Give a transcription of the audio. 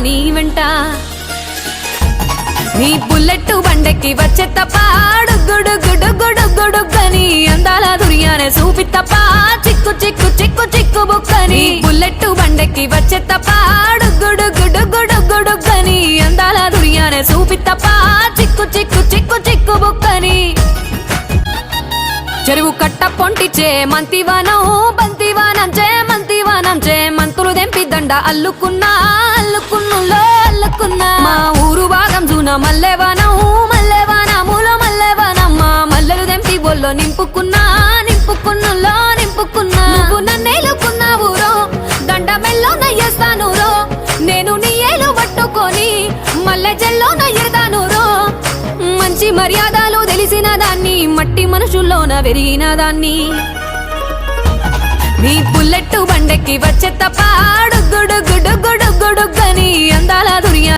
నీ వెంట నీ బుల్లెట్ బండెక్కి వచ్చే తప్ప గుడుగుడుగుడుగుడుగుడుగని అందాల దుర్యానే చూపి తప్ప చిక్కు చిక్కు చిక్కు చిక్కు బుక్కని బుల్లెట్ బండెక్కి వచ్చే తప్ప గుడుగుడుగుడుగుడుగని అందాల దుర్యానే చూపి తప్ప చిక్కు చిక్కు చిక్కు చిక్కు బుక్కని చెరువు కట్ట పొంటిచే మంతివానం మంతివానం చే మంతులు దెంపి దండ అల్లుకున్నా అల్లుకున్నులో అల్లుకున్నా మా ఊరు భాగం జూన మల్లెవానములో మల్లెవానమ్మ మల్లెలు దెంపి బొల్లో నింపుకున్నులో నింపుకున్నా నువ్వు నన్నేలుకున్నావురో దండ మెల్లో నయ్యేస్తానురో నేను నీ ఏలు పట్టుకొని మల్లె జల్లో నయ్యేదానురో మంచి మర్యాదలు తెలిసిన దాన్ని మట్టి మనుషుల్లోన పెరిగిన దాన్ని నీ బుల్లెట్ బండెక్కి వచ్చే తప్ప గుడుగుడుగుడుగుడుగని